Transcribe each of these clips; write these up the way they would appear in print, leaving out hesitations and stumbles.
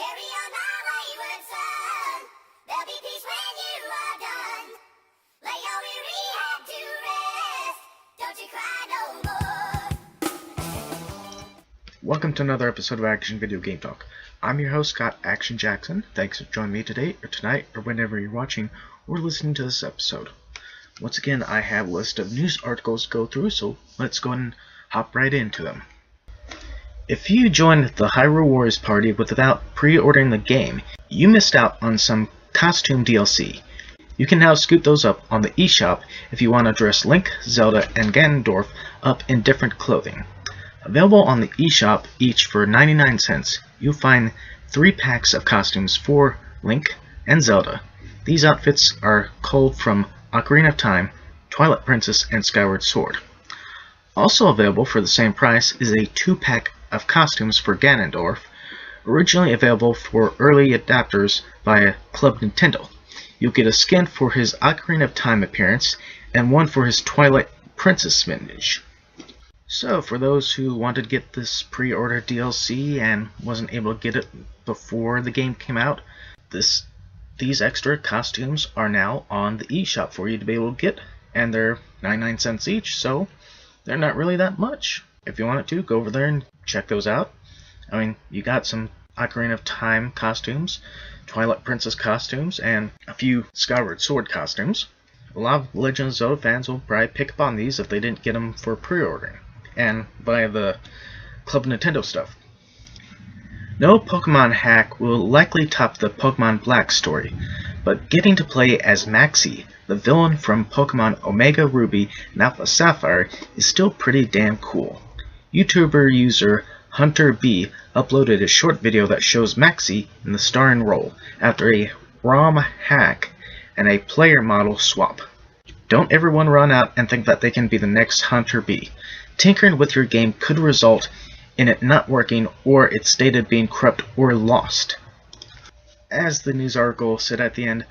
Carry on my wayward son. There'll be peace when you are done. Lay your weary head to rest. Don't you cry no more. Welcome to another episode of Action Video Game Talk. I'm your host, Scott Action Jackson. Thanks for joining me today, or tonight, or whenever you're watching or listening to this episode. Once again, I have a list of news articles to go through, so let's go and hop right into them. If you joined the Hyrule Warriors party without pre-ordering the game, you missed out on some costume DLC. You can now scoop those up on the eshop if you want to dress Link, Zelda, and Ganondorf up in different clothing. Available on the eShop, each for 99 cents, you'll find 3 packs of costumes for Link and Zelda. These outfits are culled from Ocarina of Time, Twilight Princess, and Skyward Sword. Also available for the same price is a 2-pack of costumes for Ganondorf, originally available for early adopters via Club Nintendo. You'll get a skin for his Ocarina of Time appearance and one for his Twilight Princess vintage. So, for those who wanted to get this pre-order DLC and wasn't able to get it before the game came out, these extra costumes are now on the eShop for you to be able to get, and they're 99 cents each, so they're not really that much. If you wanted to, go over there and check those out. I mean, you got some Ocarina of Time costumes, Twilight Princess costumes, and a few Skyward Sword costumes. A lot of Legend of Zelda fans will probably pick up on these if they didn't get them for pre-ordering and buy the Club Nintendo stuff. No Pokemon hack will likely top the Pokemon Black story, but getting to play as Maxie, the villain from Pokemon Omega Ruby and Alpha Sapphire, is still pretty damn cool. YouTuber user Hunter B uploaded a short video that shows Maxie in the starring role after a ROM hack and a player model swap. Don't everyone run out and think that they can be the next Hunter B. Tinkering with your game could result in it not working or its data being corrupt or lost. As the news article said at the end,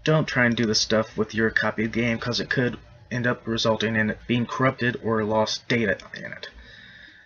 don't try and do this stuff with your copy of the game because it could end up resulting in it being corrupted or lost data in it.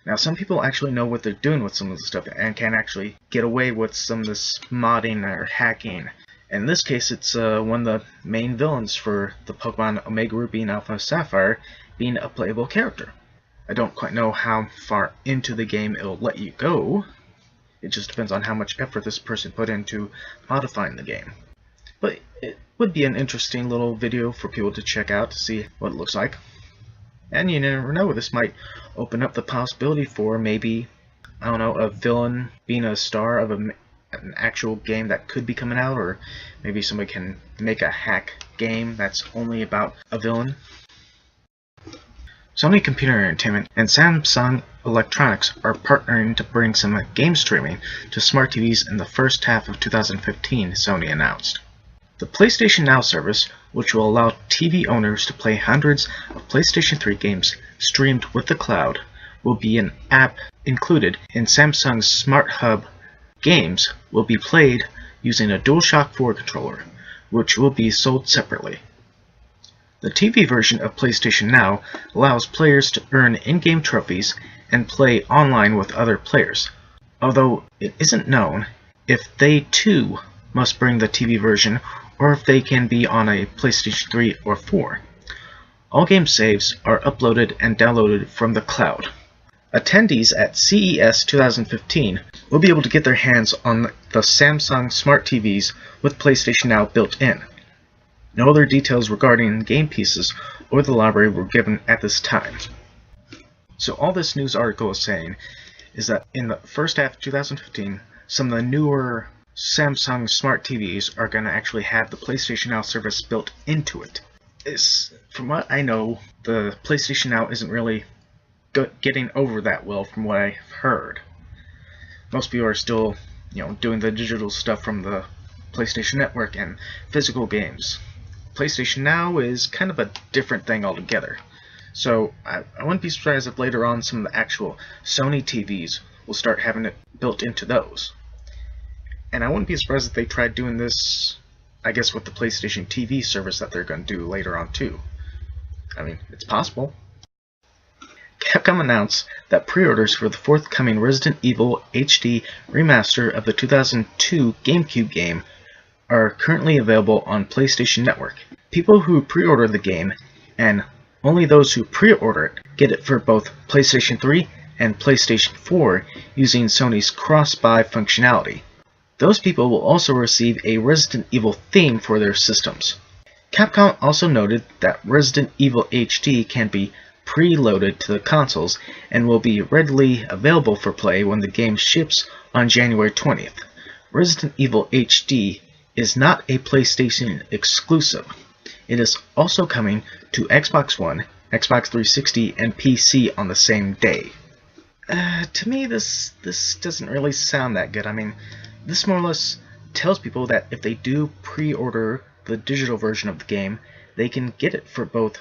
Now, some people actually know what they're doing with some of this stuff and can actually get away with some of this modding or hacking. In this case, it's one of the main villains for the Pokemon Omega Ruby and Alpha Sapphire being a playable character. I don't quite know how far into the game it'll let you go. It just depends on how much effort this person put into modifying the game. But it would be an interesting little video for people to check out to see what it looks like. And you never know, this might open up the possibility for maybe, I don't know, a villain being a star of an actual game that could be coming out, or maybe somebody can make a hack game that's only about a villain. Sony Computer Entertainment and Samsung Electronics are partnering to bring some game streaming to smart TVs in the first half of 2015, Sony announced. The PlayStation Now service, which will allow TV owners to play hundreds of PlayStation 3 games streamed with the cloud, will be an app included in Samsung's Smart Hub. Games will be played using a DualShock 4 controller, which will be sold separately. The TV version of PlayStation Now allows players to earn in-game trophies and play online with other players, although it isn't known if they too must bring the TV version or if they can be on a PlayStation 3 or 4. All game saves are uploaded and downloaded from the cloud. Attendees at CES 2015 will be able to get their hands on the Samsung Smart TVs with PlayStation Now built in. No other details regarding game pieces or the library were given at this time. So all this news article is saying is that in the first half of 2015, some of the newer Samsung Smart TVs are going to actually have the PlayStation Now service built into it. From what I know, the PlayStation Now isn't really getting over that well from what I've heard. Most people are still, doing the digital stuff from the PlayStation Network and physical games. PlayStation Now is kind of a different thing altogether. So I wouldn't be surprised if later on some of the actual Sony TVs will start having it built into those. And I wouldn't be surprised if they tried doing this, I guess, with the PlayStation TV service that they're going to do later on too. I mean, it's possible. Capcom announced that pre-orders for the forthcoming Resident Evil HD Remaster of the 2002 GameCube game are currently available on PlayStation Network. People who pre-order the game, and only those who pre-order it, get it for both PlayStation 3 and PlayStation 4 using Sony's Crossbuy functionality. Those people will also receive a Resident Evil theme for their systems. Capcom also noted that Resident Evil HD can be preloaded to the consoles and will be readily available for play when the game ships on January 20th. Resident Evil HD is not a PlayStation exclusive. It is also coming to Xbox One, Xbox 360, and PC on the same day. To me, this doesn't really sound that good. I mean, this more or less tells people that if they do pre-order the digital version of the game, they can get it for both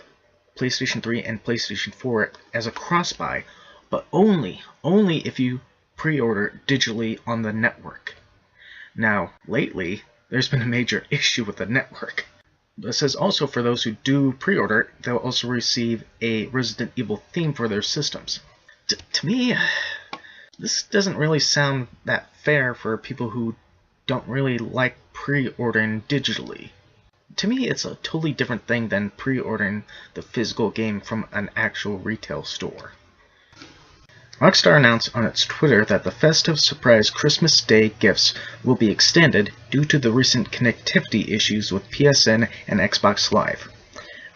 PlayStation 3 and PlayStation 4 as a cross-buy, but only if you pre-order digitally on the network. Now, lately, there's been a major issue with the network. It says also for those who do pre-order, they'll also receive a Resident Evil theme for their systems. To me, this doesn't really sound that fair for people who don't really like pre-ordering digitally. To me, it's a totally different thing than pre-ordering the physical game from an actual retail store. Rockstar announced on its Twitter that the festive surprise Christmas Day gifts will be extended due to the recent connectivity issues with PSN and Xbox Live.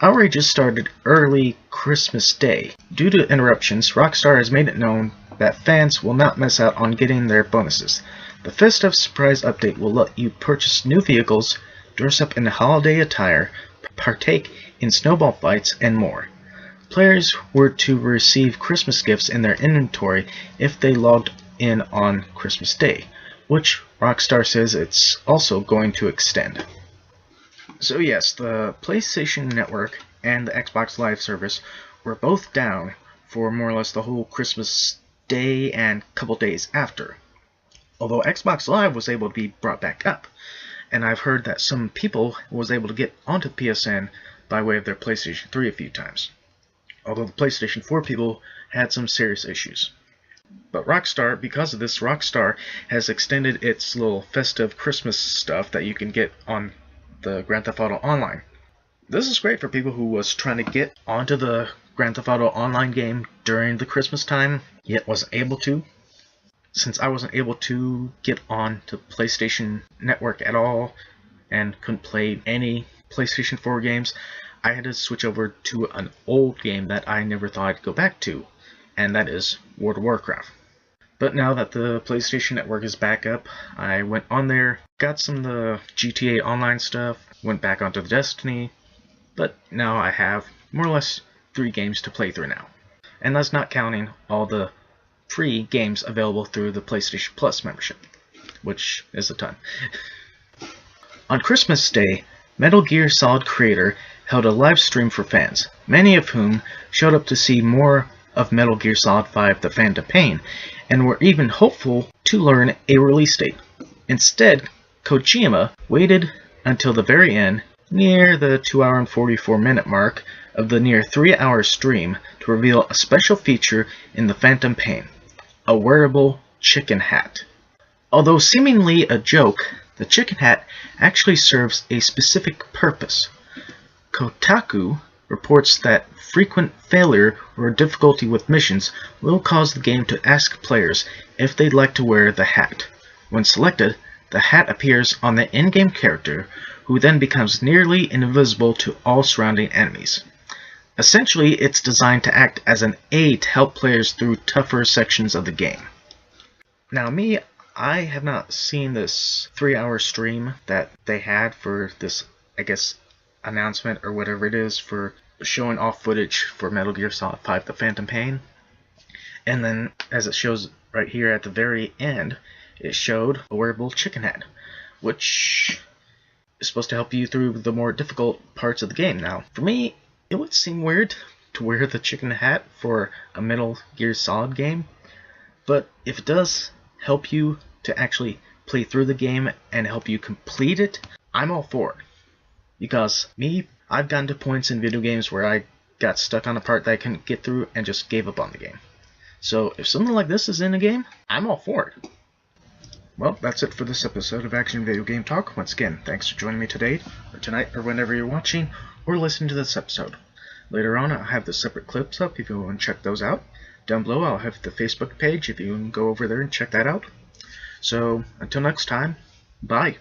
Outrages started early Christmas Day. Due to interruptions, Rockstar has made it known that fans will not miss out on getting their bonuses. The festive surprise update will let you purchase new vehicles, dress up in holiday attire, partake in snowball fights, and more. Players were to receive Christmas gifts in their inventory if they logged in on Christmas Day, which Rockstar says it's also going to extend. So yes, the PlayStation Network and the Xbox Live service were both down for more or less the whole Christmas Day and couple days after, although Xbox Live was able to be brought back up, and I've heard that some people was able to get onto PSN by way of their PlayStation 3 a few times, although the PlayStation 4 people had some serious issues. But Rockstar, because of this, Rockstar has extended its little festive Christmas stuff that you can get on the Grand Theft Auto Online. This is great for people who was trying to get onto the Grand Theft Auto Online game during the Christmas time, yet wasn't able to. Since I wasn't able to get on to PlayStation Network at all and couldn't play any PlayStation 4 games, I had to switch over to an old game that I never thought I'd go back to, and that is World of Warcraft. But now that the PlayStation Network is back up, I went on there, got some of the GTA Online stuff, went back onto the Destiny, but now I have more or less 3 games to play through now. And that's not counting all the free games available through the PlayStation Plus membership, which is a ton. On Christmas Day, Metal Gear Solid creator held a live stream for fans, many of whom showed up to see more of Metal Gear Solid 5 The Phantom Pain, and were even hopeful to learn a release date. Instead, Kojima waited until the very end, near the 2-hour and 44-minute mark of the near 3-hour stream, to reveal a special feature in The Phantom Pain, a wearable chicken hat. Although seemingly a joke, the chicken hat actually serves a specific purpose. Kotaku reports that frequent failure or difficulty with missions will cause the game to ask players if they'd like to wear the hat. When selected, the hat appears on the in-game character, who then becomes nearly invisible to all surrounding enemies. Essentially, it's designed to act as an aid to help players through tougher sections of the game. Now me, I have not seen this 3-hour stream that they had for this, I guess, announcement or whatever it is for showing off footage for Metal Gear Solid 5 The Phantom Pain. And then, as it shows right here at the very end, it showed a wearable chicken hat, which is supposed to help you through the more difficult parts of the game. Now, for me, it would seem weird to wear the chicken hat for a Metal Gear Solid game, but if it does help you to actually play through the game and help you complete it, I'm all for it. Because me, I've gotten to points in video games where I got stuck on a part that I couldn't get through and just gave up on the game. So if something like this is in a game, I'm all for it. Well, that's it for this episode of Action Video Game Talk. Once again, thanks for joining me today, or tonight, or whenever you're watching or listening to this episode. Later on, I'll have the separate clips up if you want to check those out. Down below, I'll have the Facebook page if you can go over there and check that out. So, until next time, bye.